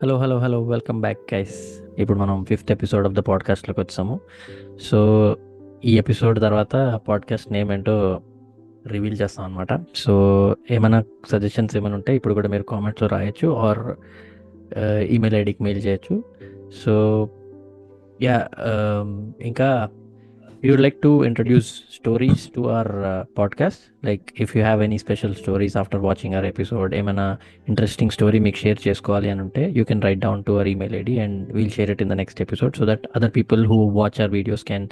Hello welcome back guys. ఇప్పుడు మనం 5th episode of the పాడ్కాస్ట్లోకి వచ్చాము. సో ఈ ఎపిసోడ్ తర్వాత పాడ్కాస్ట్ నేమ్ ఏంటో రివీల్ చేస్తాం అనమాట. సో ఏమైనా సజెషన్స్ ఏమైనా ఉంటే ఇప్పుడు కూడా మీరు కామెంట్స్లో రాయొచ్చు ఆర్ ఈమెయిల్ ఐడికి మెయిల్ చేయొచ్చు. సో యా, ఇంకా we would like to introduce stories to our podcast. Like if you have any special stories after watching our episode, ఏమైనా ఇంట్రెస్టింగ్ స్టోరీ మీకు షేర్ చేసుకోవాలి అని ఉంటే you can write down to our email ID and we'll share it in the next episode so that other people who watch our videos can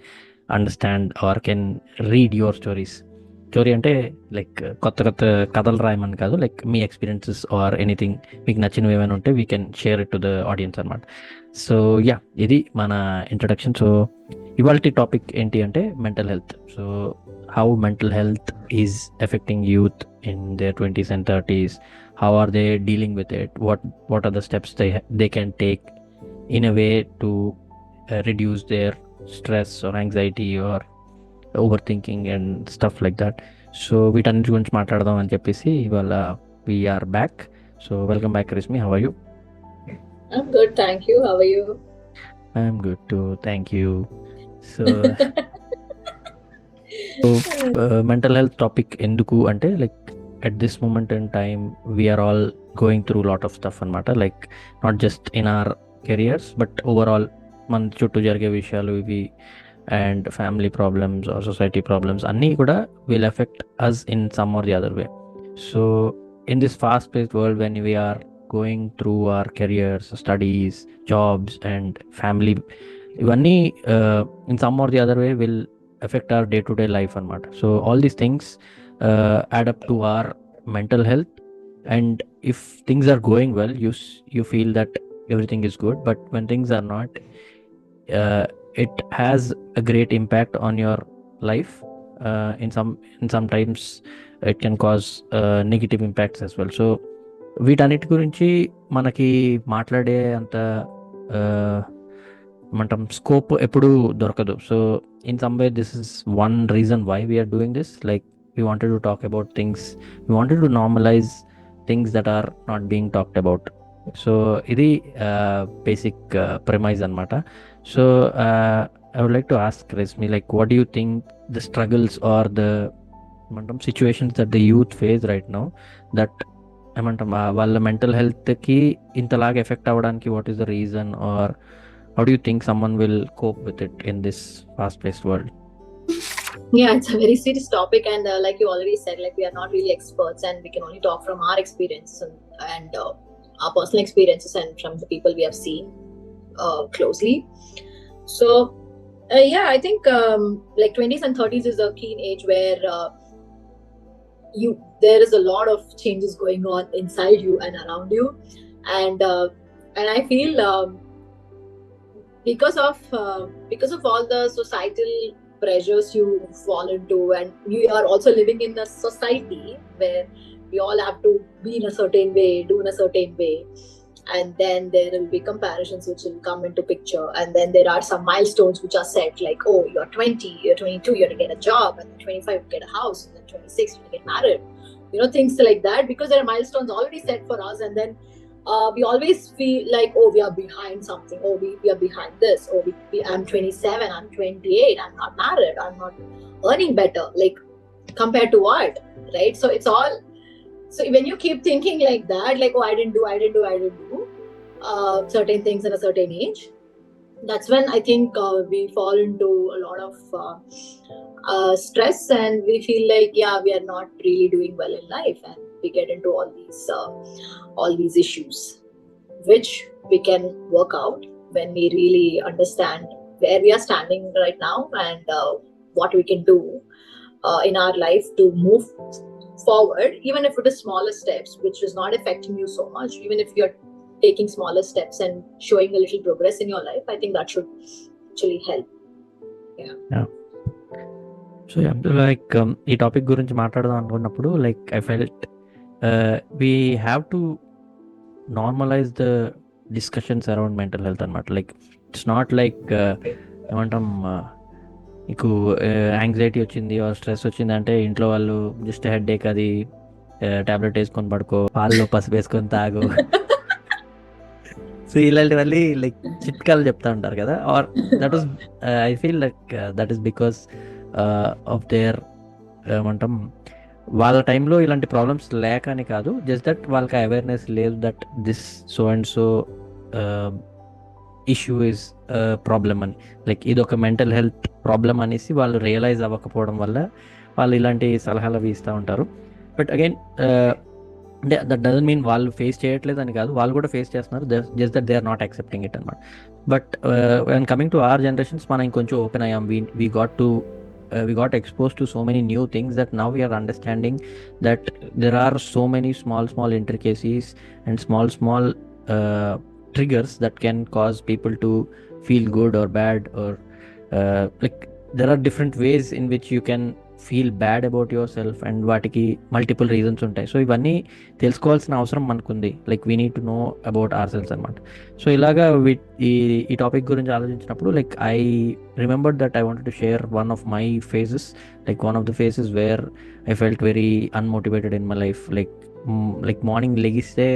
understand or can read your stories. Story అంటే like కొత్త కొత్త కథలు రాయమని కాదు, like మీ experiences or anything మీకు నచ్చినవి ఏమైనా ఉంటే we can share it to the audience అనమాట. సో యా, ఇది మన ఇంట్రడక్షన్. సో ఇవాళ టాపిక్ ఏంటి అంటే mental health. So how mental health is effecting youth in there 20s and 30s. How are they dealing with it? What are the steps they can take in a way to reduce their stress or anxiety or overthinking and stuff like that. So వీటన్నిటి గురించి మాట్లాడదాం అని చెప్పేసి ఇవాళ we are back. So welcome back Rismi, how are you? I'm good, thank you. How are you? I'm good too, thank you. So mental health topic ఎందుకు అంటే like at this moment in time we are all going through lot of stuff అనమాట. Like not just in our careers but overall మన చుట్టూ జరిగే విషయాలు ఇవి and family problems or society problems అన్నీ కూడా will affect us in some or the other way. So in this fast paced world when we are going through our careers, studies, jobs and family, ఇవన్నీ in some or the other way will affect our day-to-day life అనమాట. So all these things add up to our mental health, and if things are going well you feel that everything is good, but when things are not, it has a great impact on your life. In sometimes it can cause negative impacts as well. So వీటన్నిటి గురించి మనకి మాట్లాడే అంత ఏమంటాం scope ఎప్పుడు దొరకదు. So in some way this is one reason why we are doing this. Like we wanted to talk about things, we wanted to normalise things that are not being talked about. So ఇది basic premise అనమాట. So I would like to ask Rismi, like what do you think the struggles are the ఏమంటాం situations that the youth face right now that ఏమంటాం వాళ్ళ mental హెల్త్కి ఇంతలాగా effect అవ్వడానికి what is the reason or how do you think someone will cope with it in this fast paced world? Yeah, it's a very serious topic, and like you already said, like we are not really experts, and we can only talk from our experience and our personal experiences and from the people we have seen closely. So yeah, I think like 20s and 30s is a keen age where there is a lot of changes going on inside you and around you, and I feel because of all the societal pressures you fall into, and you are also living in a society where we all have to be in a certain way, do in a certain way, and then there will be comparisons which will come into picture, and then there are some milestones which are set, like, oh, you're 20, you're 22, you're to get a job, and then 25 you get a house, and then 26 you get married, things like that, because there are milestones already set for us. And then we always feel like, oh, we are behind something, oh, we are behind this, oh, I'm 27, I'm 28, I'm not married, I'm not earning better, like compared to what, right? So it's all, so when you keep thinking like that, like, oh, I didn't do certain things at a certain age, that's when I think we fall into a lot of stress, and we feel like, yeah, we are not really doing well in life, and we get into all these issues, which we can work out when we really understand where we are standing right now, and what we can do in our life to move forward, even if it is smaller steps which is not affecting you so much. Even if you're taking smaller steps and showing a little progress in your life, I think that should actually help. Yeah. So like ఈ topic గురించి మాట్లాడదాం అనుకున్నప్పుడు like I felt we have to normalise the discussions around mental health అనమాట. Like it's not like ఏమంటాం నీకు anxiety వచ్చింది are stress వచ్చింది అంటే ఇంట్లో వాళ్ళు జస్ట్ హెడ్ ఏక్ అది టాబ్లెట్ వేసుకొని పడుకో, పాలలో పసుపు వేసుకొని తాగు, సో ఇలాంటివన్నీ లైక్ చిట్కాలు చెప్తా ఉంటారు కదా, or that is I feel like that is because of their ఏమంటాం, వాళ్ళ టైంలో ఇలాంటి ప్రాబ్లమ్స్ లేక అని కాదు, జస్ట్ దట్ వాళ్ళకి అవేర్నెస్ లేదు that this so and so issue is problem అని, లైక్ ఇది ఒక మెంటల్ హెల్త్ ప్రాబ్లమ్ అనేసి వాళ్ళు రియలైజ్ అవ్వకపోవడం వల్ల వాళ్ళు ఇలాంటి సలహాలు అవి ఇస్తూ ఉంటారు. బట్ అగైన్ అంటే దట్ డజన్ మీన్ వాళ్ళు ఫేస్ చేయట్లేదు అని కాదు, వాళ్ళు కూడా ఫేస్ చేస్తున్నారు, just that they are not accepting it అనమాట. But when coming to our generations, మనం ఇంకొంచెం ఓపెన్ అయ్యాం, we got exposed to so many new things that now we are understanding that there are so many small intricacies and small triggers that can cause people to feel good or bad, or like there are different ways in which you can feel bad about yourself, and వాటికి multiple reasons ఉంటాయి. So ఇవన్నీ తెలుసుకోవాల్సిన అవసరం మనకుంది, like we need to know about our selves అనమాట. So ఇలాగా ఈ topic గురించి ఆలోచించినప్పుడు like I remember that I wanted to share one of my phases, like one of the phases where I felt very unmotivated in my life. Like morning లెగిస్తే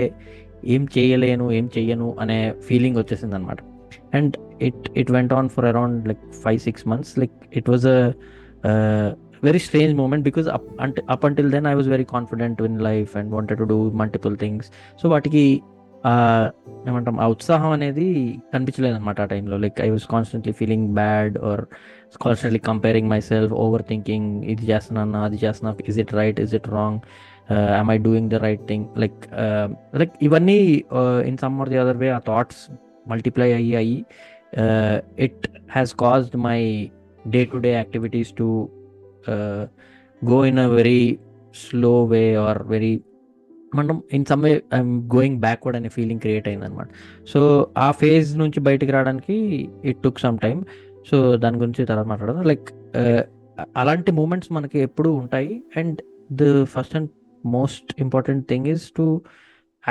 ఏం చెయ్యను అనే feeling వచ్చేసింది అనమాట. And it went on for around like 5-6 months. Like it was a very strange moment because up until then I was very confident in life and wanted to do multiple things. So వాటికి ఏమంటాం, ఆ ఉత్సాహం అనేది కనిపించలేదు అనమాట ఆ టైంలో. Like I was constantly feeling bad or constantly comparing my self, over thinking, ఇది చేస్తున్నా అది చేస్తున్నా, is it right, is it wrong, am I doing the right thing, like ఇవన్నీ in some or the other way ఆ thoughts multiply అయ్యి it has caused my day-to-day activities to go in a very slow way or very మనం in some way I'm going backward అనే feeling create అయింది అనమాట. So ఆ phase నుంచి బయటకు రావడానికి it took some time. So దాని గురించి తర్వాత మాట్లాడదాం. లైక్ అలాంటి మూమెంట్స్ మనకి ఎప్పుడూ ఉంటాయి. And the first and most important thing is to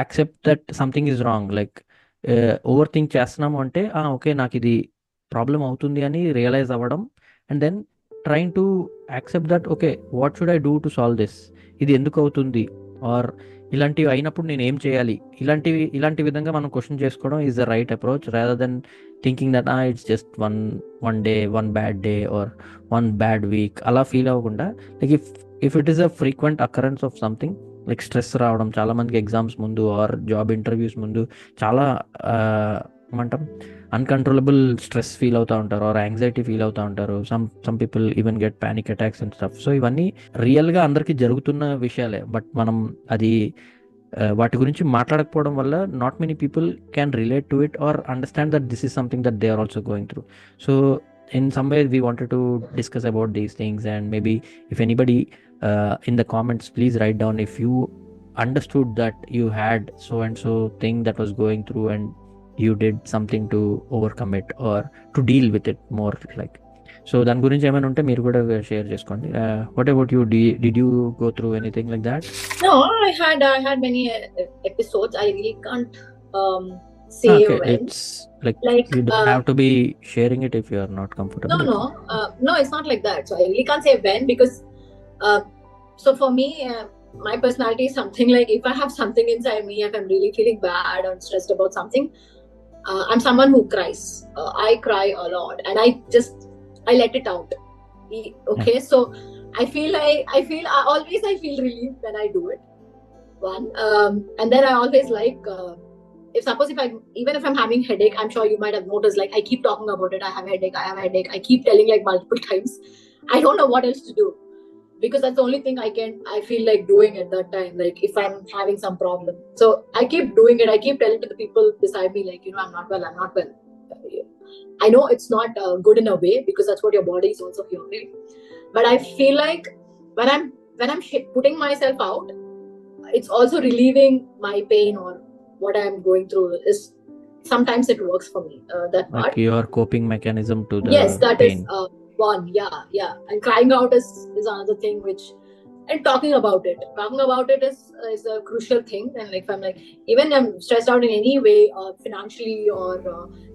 accept that something is wrong. Like over think చేస్తున్నాము అంటే ఓకే నాకు ఇది ప్రాబ్లం అవుతుంది అని రియలైజ్ అవ్వడం, and then trying to accept that okay what should I do to solve this, ఇది ఎందుకు అవుతుంది, ఆర్ ఇలాంటివి అయినప్పుడు నేను ఏం చేయాలి, ఇలాంటి విధంగా మనం క్వశ్చన్ చేసుకోవడం is the right approach, rather than thinking that it's just one day, one bad day or one bad week అలా ఫీల్ అవ్వకుండా, like if it is a frequent occurrence of something, like stress రావడం, చాలామందికి exams ముందు are job interviews ముందు చాలా ఏమంటాం uncontrollable stress feel అవుతూ ఉంటారు ఆర్ యాంగ్జైటీ ఫీల్ అవుతూ ఉంటారు. Some people even get panic attacks and stuff. So ఇవన్నీ రియల్గా అందరికీ జరుగుతున్న విషయాలే, బట్ మనం అది వాటి గురించి మాట్లాడకపోవడం వల్ల not many people can relate to it or understand that this is something that they are also going through. So in some way we wanted to discuss about these things, and maybe if anybody in the comments, please write down if you understood that you had so and so thing that was going through and you did something to overcome it or to deal with it more, like. So దాని గురించి ఏమైనా ఉంటే మీరు కూడా share చేసుకోండి. What about you? Did you go through anything like that? No, I had many episodes. I really can't say okay, when. it's like you don't have to be sharing it if you are not comfortable. No, it's not like that. So I really can't say when, because so for me, my personality is something like, if I have something inside me, if I'm really feeling bad or stressed about something, I'm someone who cries. I cry a lot, and I let it out. Okay, so I feel relief when I do it. One, and then I always like, even if I'm having headache, I'm sure you might have noticed, like I keep talking about it. I have headache. I keep telling like multiple times. I don't know what else to do, because that's the only thing I feel like doing at that time. Like if I'm having some problem, so I keep doing it. I keep telling to the people beside me, like, I'm not well. I know it's not good in a way, because that's what your body is also hearing. But I feel like when I'm putting myself out, it's also relieving my pain or what I'm going through. Is sometimes it works for me. That like part. Your coping mechanism to the yes, that pain. is one. Yeah. And crying out is another thing, which, and talking about it is a crucial thing. And like, if I'm like, even I'm stressed out in any way, financially, or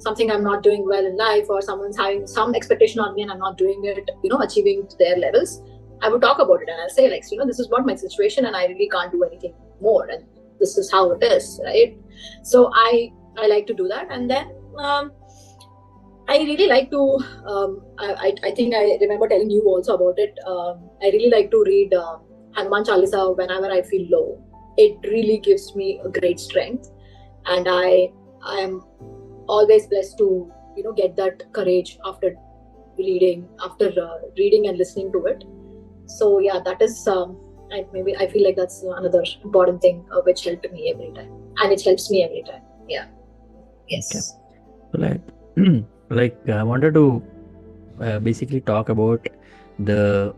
something I'm not doing well in life, or someone's having some expectation on me and I'm not doing it, achieving to their levels, I would talk about it, and I'll say, like, this is what my situation, and I really can't do anything more, and this is how it is, right? So I like to do that. And then I really like to I think I remember telling you also about it. I really like to read Hanuman Chalisa whenever I feel low. It really gives me a great strength, and I am always blessed to get that courage after reading and listening to it. So yeah, that is maybe I feel like that's another important thing which helped me every time, and it helps me every time. Yeah. Yes. Okay. So like I wanted to basically talk about the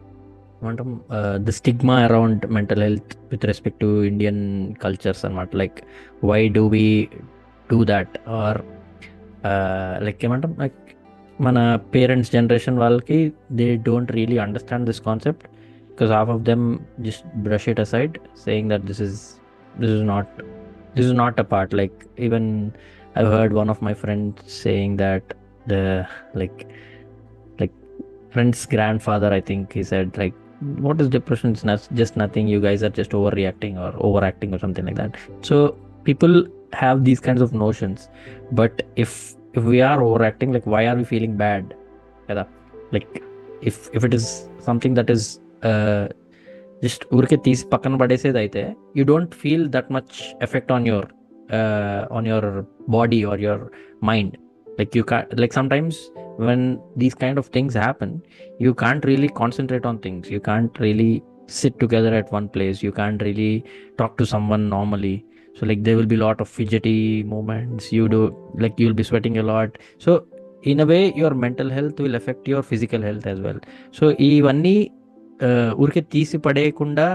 stigma around mental health with respect to Indian cultures and what, like why do we do that, or like ఏమంటాం, like మన parents generation వాళ్ళకి they don't really understand this concept because half of them just brush it aside saying that this is not a part. Like even I've heard one of my friends saying that the like friend's grandfather, I think he said, like, what is depression? It's not, just nothing, you guys are just overreacting or overacting or something like that. So people have these kinds of notions, but if we are overacting, like why are we feeling bad? Kada? Like if it is something that is just ఊరికే తీసి పక్కన పడేసేది అయితే you don't feel that much effect on your body or your mind. Like you can't, like sometimes when these kind of things happen, you can't really concentrate on things, you can't really sit together at one place, you can't really talk to someone normally. So like there will be a lot of fidgety moments, you do, like you'll be sweating a lot. So in a way your mental health will affect your physical health as well. So ఇవన్నీ ఊరికే తీసి పడేయకుండా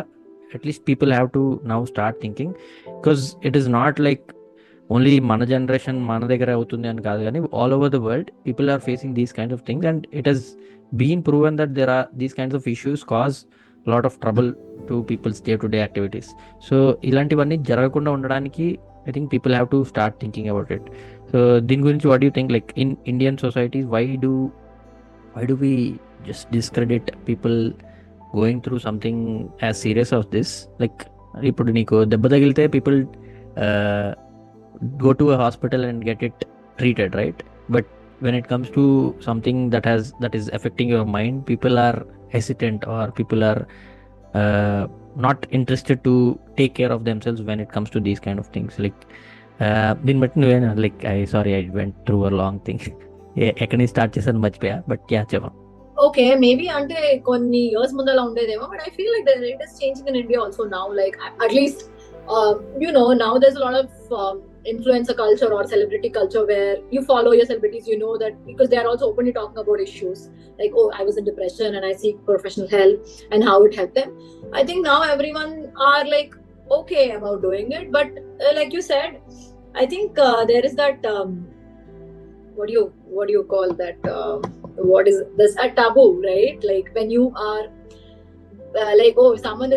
at least people have to now start thinking, because it is not like only మన generation మన దగ్గర అవుతుంది అని కాదు, కానీ all over the world people are facing these kinds of things, and it has been proven that there are these kinds of issues cause lot of trouble to people's day to day activities. So ఇలాంటివన్నీ జరగకుండా ఉండడానికి I think people have to start thinking about it. So దీని గురించి what you think, like in Indian societies why do we just discredit people going through something as serious as this? Like ఇప్పుడు నీకు దెబ్బ తగిలితే people go to a hospital and get it treated, right? But when it comes to something that is affecting your mind, people are hesitant, or people are not interested to take care of themselves when it comes to these kind of things. Like దీన్ని బట్టి నువ్వేనా, like I went through a long thing. ఎక్కడి నుంచి start చేశాను మర్చిపోయా, but yeah చెప్పండి. Okay, maybe అంటే కొన్ని ఇయర్స్ ముందలా ఉండేదేమో, but I feel like it is changing in India also now. Like at least now there's a lot of influencer culture or celebrity culture where you follow your celebrities, that because they are also openly talking about issues like, oh, I was in depression and I seek professional help and how it helped them. I think now everyone are like okay about doing it, but like you said, I think there is that what do you call that, what is this, a taboo, right? Like when you are like, oh, something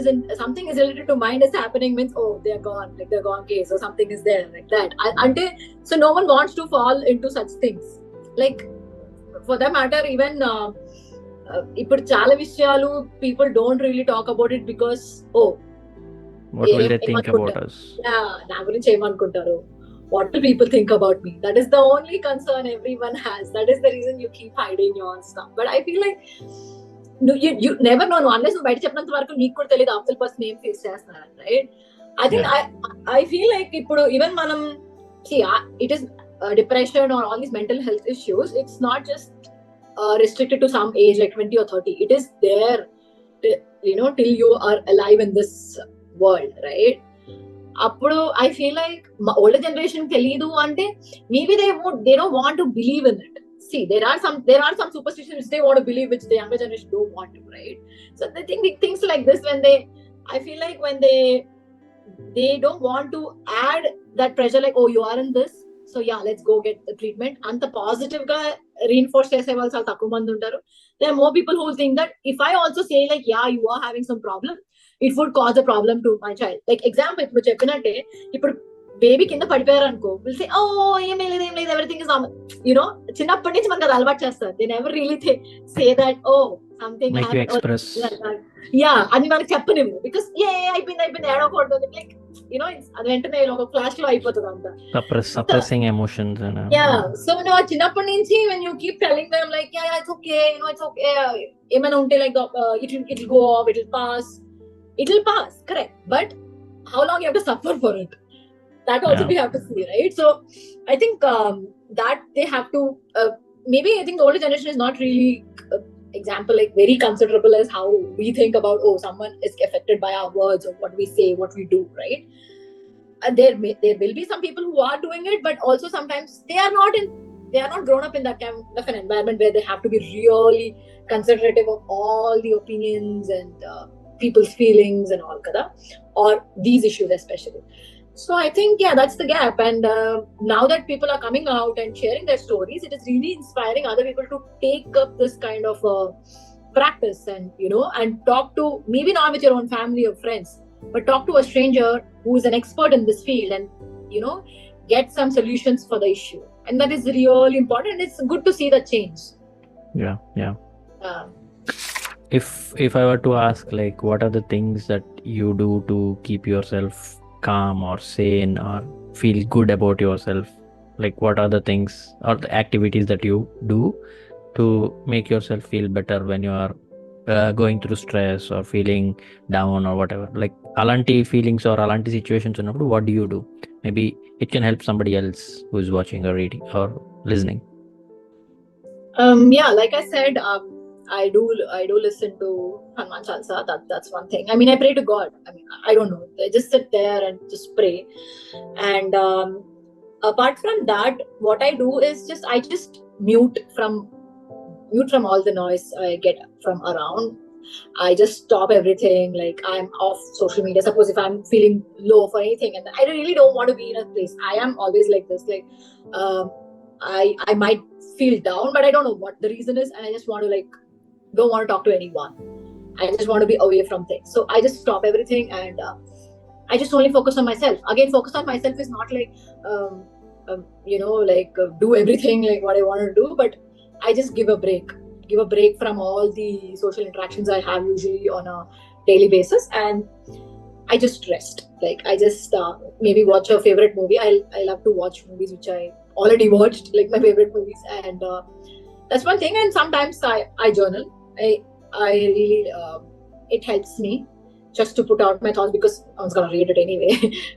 is related to mind is happening, means oh, they're gone, like they're gone case or something is there, like that. So no one wants to fall into such things. Like for that matter, even ఇప్పుడు చాలా విషయాలు people don't really talk about it because what will they think about us? Yeah, నా గురించి ఏమనుకుంటారు, what will people think about me? That is the only concern everyone has. That is the reason you keep hiding your stuff. But I feel like you never know unless you బయట చెప్పినంత వరకు నీకు కూడా తెలియదు అవతల person ఏం face చేస్తున్నారు, right? I think I feel like ఇప్పుడు even మనం see it is depression or all these mental health issues, it's not just restricted to some age like 20 or 30. It is there till you are alive in this world, right? అప్పుడు I feel like older generation తెలియదు అంటే maybe they don't want to believe in it. See, there are some superstitions which they want to believe, which the younger generation don't want to, right? So they think things like this I feel like when they don't want to add that pressure, like, oh, you are in this, so yeah, let's go get the treatment. And the positive ga reinforce chese vallu chaala takku mandi untaru. There are more people who think that if I also say like, yeah, you are having some problem, it would cause a problem to my child. Like example, ఇప్పుడు చెప్పినట్టే ఇప్పుడు baby కింద పడిపోయారు అనుకో, will say ఓ ఏం లేదు everything is normal. చిన్నప్పటి నుంచి మనకు అది అలవాటు చేస్తారు. They never really say that oh something happen, yeah అని మనకు చెప్పనివ్వు, బికాస్ అయిపోయింది ఏడవకూడదు, లైక్ it's అది వెంటనే ఒక ఫ్లాష్ లో అయిపోతుంది అంతా. suppressing emotions and సో నువ్వు చిన్నప్పటి నుంచి when you keep telling them like yeah it's okay, it's okay, ఏమైనా ఉంటే like it'll go off, it'll pass, correct, but how long you have to suffer for it, that also we have to see, right? So I think that they have to maybe I think the older generation is not really example like very considerable as how we think about someone is affected by our words or what we say, what we do, right? There will be some people who are doing it, but also sometimes they are not grown up in that kind of an environment where they have to be really considerate of all the opinions and people's feelings and all kada, or these issues especially. So I think that's the gap, and now that people are coming out and sharing their stories, it is really inspiring other people to take up this kind of practice and and talk to, maybe not with your own family or friends, but talk to a stranger who is an expert in this field and get some solutions for the issue, and that is really important, and it's good to see the change. If I were to ask, like, what are the things that you do to keep yourself calm or sane or feel good about yourself, like what are the things or the activities that you do to make yourself feel better when you are going through stress or feeling down or whatever, like alanti feelings or alanti situations unnappudu, what do you do? Maybe it can help somebody else who is watching or reading or listening. Like I said, I do listen to Hanuman Chalisa. That's one thing. I mean, I pray to God. I mean, I don't know. I just sit there and just pray. And apart from that, what I do is I just mute from all the noise I get from around. I just stop everything. Like, I'm off social media. Suppose if I'm feeling low for anything, and I really don't want to be in a place. I am always like this. Like, I might feel down, but I don't know what the reason is, and I just want to don't want to talk to anyone. I just want to be away from things. So I just stop everything and I just only focus on myself. Again, focus on myself is not like do everything like what I want to do, but I just give a break from all the social interactions I have usually on a daily basis, and I just rest. Like, I just maybe watch a favorite movie. I love to watch movies which I already watched, like my favorite movies, and that's one thing. And sometimes I journal. I really it helps me just to put out my thoughts, because I was gonna read it anyway.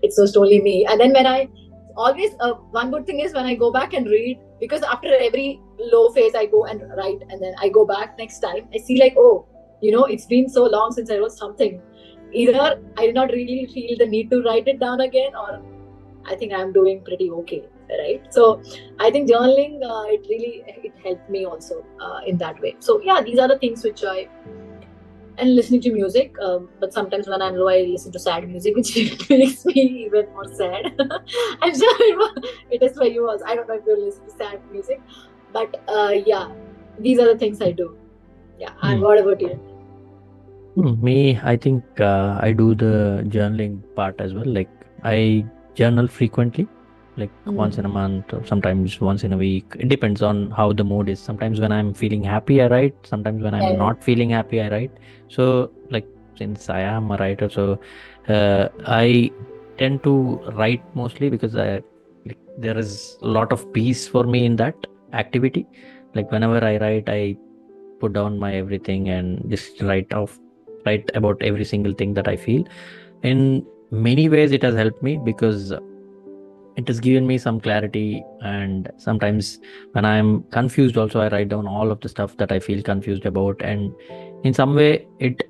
It's just only me. And then when I always one good thing is when I go back and read, because after every low phase I go and write, and then I go back next time, I see like, it's been so long since I wrote something. Either I did not really feel the need to write it down again, or I think I'm doing pretty okay, right? So I think journaling, it helped me also in that way. So these are the things which and listening to music, but sometimes when I'm low, I listen to sad music, which makes me even more sad. I'm sure it is for you also. I don't know if you listen to sad music, but these are the things I do. And what about you? Me, I think I do the journaling part as well. Like, I journal frequently, like once in a month or sometimes once in a week. It depends on how the mood is. Sometimes when I'm feeling happy, I write. Sometimes when I'm not feeling happy, I write. So, like, since I am a writer, so I tend to write mostly because there is a lot of peace for me in that activity. Like, whenever I write, I put down my everything and just write about every single thing that I feel. In many ways it has helped me, because it has given me some clarity, and sometimes when I'm confused also, I write down all of the stuff that I feel confused about, and in some way it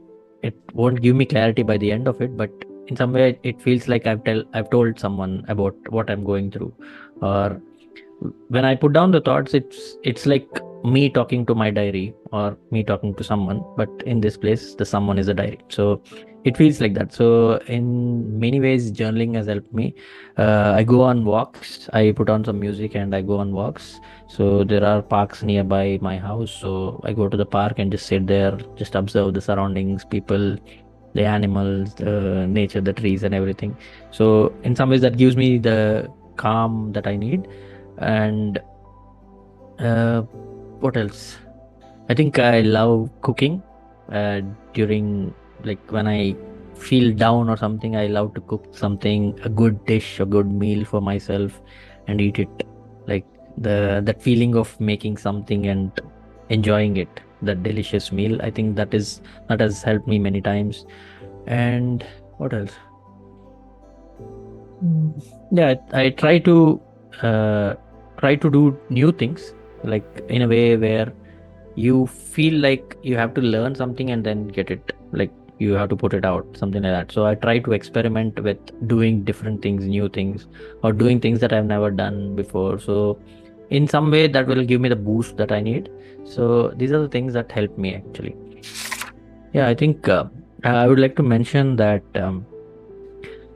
won't give me clarity by the end of it, but in some way it feels like I've told someone about what I'm going through. Or when I put down the thoughts, it's like me talking to my diary or me talking to someone, but in this place the someone is a diary, so it feels like that. So in many ways journaling has helped me. I go on walks, I put on some music and I go on walks. So there are parks nearby my house, so I go to the park and just sit there, just observe the surroundings, people, the animals, the nature, the trees and everything. So in some ways that gives me the calm that I need. And what else? I think I love cooking during, like, when I feel down or something, I love to cook something, a good dish, a good meal for myself and eat it. Like that feeling of making something and enjoying it, that delicious meal. I think that has helped me many times. And what else? Yeah, I try to do new things, like in a way where you feel like you have to learn something and then get it, like you have to put it out, something like that. So I try to experiment with doing different things, new things, or doing things that I've never done before. So in some way that will give me the boost that I need. So these are the things that help me actually. Yeah, I think I would like to mention that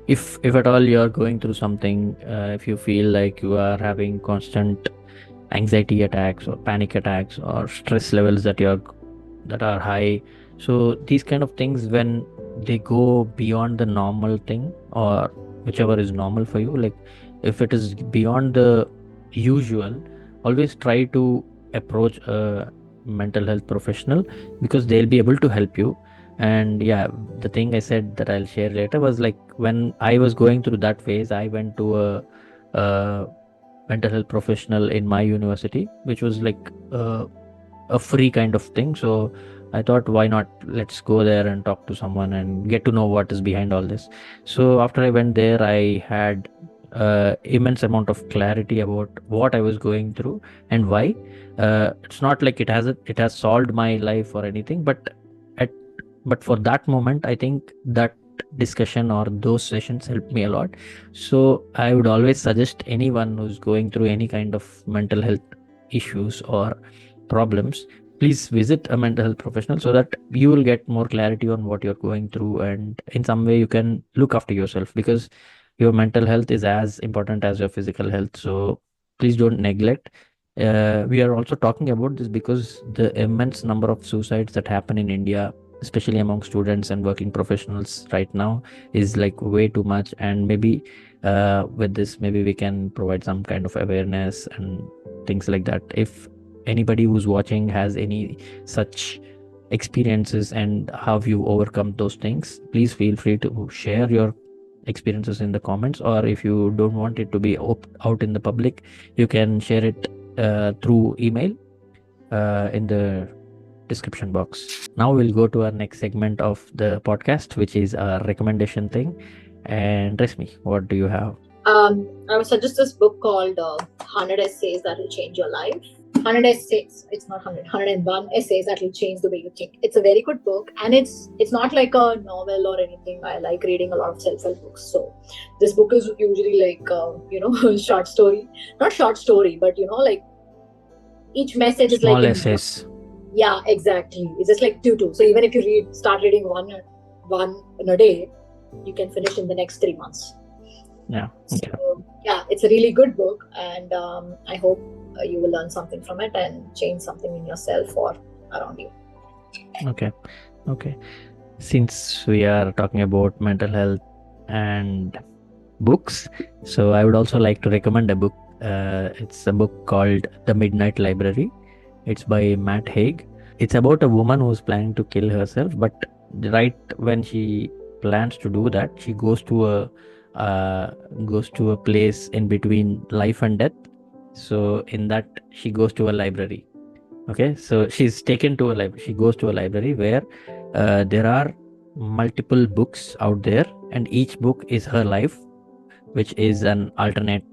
if at all you're going through something, if you feel like you are having constant anxiety attacks or panic attacks or stress levels that are high, so these kind of things, when they go beyond the normal thing or whichever is normal for you, like if it is beyond the usual, always try to approach a mental health professional, because they'll be able to help you. And yeah, the thing I said that I'll share later was like, when I was going through that phase, I went to a mental health professional in my university, which was like a free kind of thing. So I thought, why not, let's go there and talk to someone and get to know what is behind all this. So after I went there, I had immense amount of clarity about what I was going through and why. It's not like it has solved my life or anything, at but for that moment, I think that discussion or those sessions helped me a lot. So I would always suggest anyone who's going through any kind of mental health issues or problems, please visit a mental health professional, so that you will get more clarity on what you're going through, and in some way you can look after yourself, because your mental health is as important as your physical health. So please don't neglect. We are also talking about this because the immense number of suicides that happen in India, especially among students and working professionals right now, is like way too much. And maybe with this, maybe we can provide some kind of awareness and things like that. If anybody who's watching has any such experiences and how you overcome those things, please feel free to share your experiences in the comments. Or if you don't want it to be out in the public, you can share it through email in the description box. Now we'll go to our next segment of the podcast, which is a recommendation thing. And Resmi, what do you have? I would suggest this book called 100 Essays That Will Change Your Life. 100 essays, it's not 100, 101 essays that will change the way you think. It's a very good book, and it's not like a novel or anything. I like reading a lot of self-help books. So this book is usually like, short story. Not short story, but like each message is Small like essays. Yeah, exactly. It's just like two. So even if you start reading one in a day, you can finish in the next 3 months. Yeah. Okay. So yeah, it's a really good book, and I hope you will learn something from it and change something in yourself or around you. Okay. Since we are talking about mental health and books, so I would also like to recommend a book. It's a book called The Midnight Library. It's by Matt Haig. It's about a woman who's planning to kill herself, but right when she plans to do that, she goes to a place in between life and death. So in that, she goes to a library. Okay, so she's taken to a library. She goes to a library where there are multiple books out there, and each book is her life, which is an alternate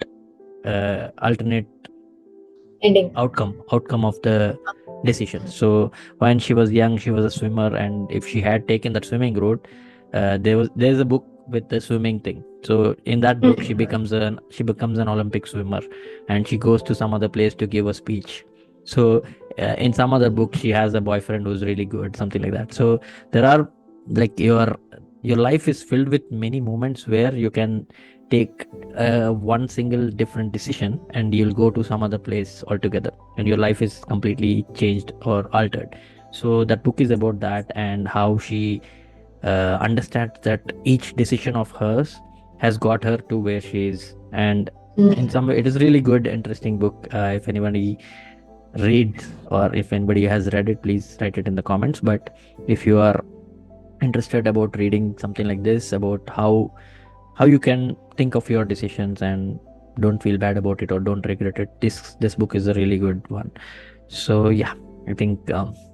Ending. outcome of the decision. So when she was young, she was a swimmer, and if she had taken that swimming route, there's a book with the swimming thing. So in that book, she becomes an Olympic swimmer, and she goes to some other place to give a speech. So in some other book, she has a boyfriend who's really good, something like that. So there are, like, your life is filled with many moments where you can take one single different decision, and you'll go to some other place altogether, and your life is completely changed or altered. So that book is about that, and how she understands that each decision of hers has got her to where she is. And in some way, it is really good, interesting book. If anybody reads, or if anybody has read it, please write it in the comments. But if you are interested about reading something like this, about how you can think of your decisions and don't feel bad about it or don't regret it, this book is a really good one. So yeah, I think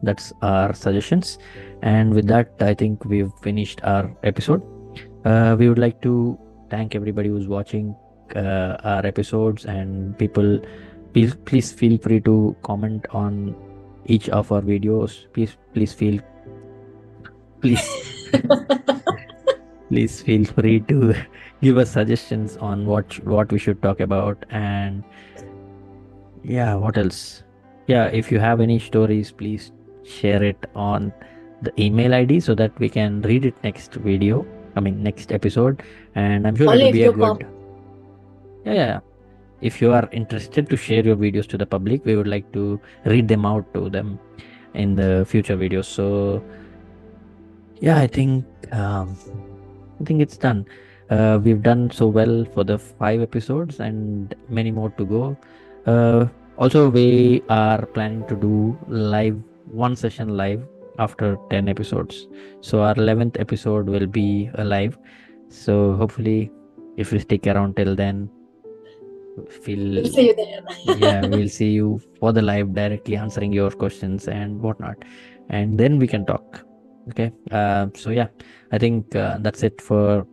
that's our suggestions, and with that I think we've finished our episode. We would like to thank everybody who's watching our episodes, and people, please feel free to comment on each of our videos. Please please feel free to give us suggestions on what we should talk about. And yeah, what else? Yeah, if you have any stories, please share it on the email ID so that we can read it next episode. And I'm sure Only it'll if be a you good. Yeah. If you are interested to share your videos to the public, we would like to read them out to them in the future videos. So yeah, I think it's done. We've done so well for the 5 episodes and many more to go. Also, we are planning to do one session live after 10 episodes. So our 11th episode will be a live. So hopefully, if you stick around till then, we'll feel see you there. yeah, we'll see you for the live, directly answering your questions and whatnot, and then we can talk. Okay. So yeah, I think that's it for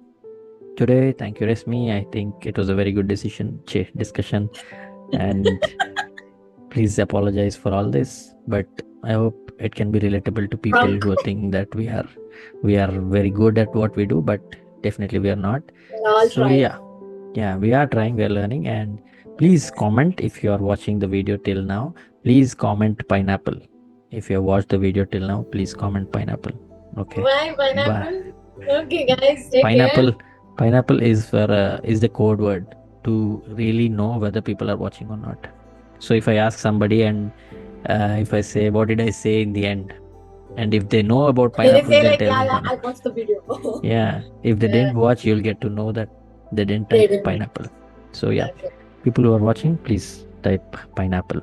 today. Thank you, Resmi. I think it was a very good discussion, and please apologize for all this, but I hope it can be relatable to people Drunk. who think that we are very good at what we do, but definitely we are not. I'll So try. yeah, we are trying, we are learning. And please comment if you are watching the video till now. Please comment pineapple. If you have watched the video till now, please comment pineapple. Okay. Bye, Bye. pineapple. Okay, guys, take Pineapple. care. Pineapple is the code word to really know whether people are watching or not. So if I ask somebody and if I say, what did I say in the end? And if they know about They pineapple, say then like, tell yeah, me yeah, I pineapple. watched the video. Yeah, if they Yeah. didn't watch, you'll get to know that they didn't They type didn't. pineapple. So yeah, Okay. people who are watching, please type pineapple.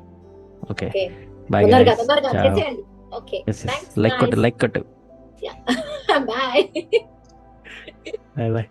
Okay. Okay. Bye తొందరగా guys. తొందరగా Ciao. చేసేయండి. Okay. Yes, Thanks, like guys. కొట్టు. Yeah. Bye. Bye bye.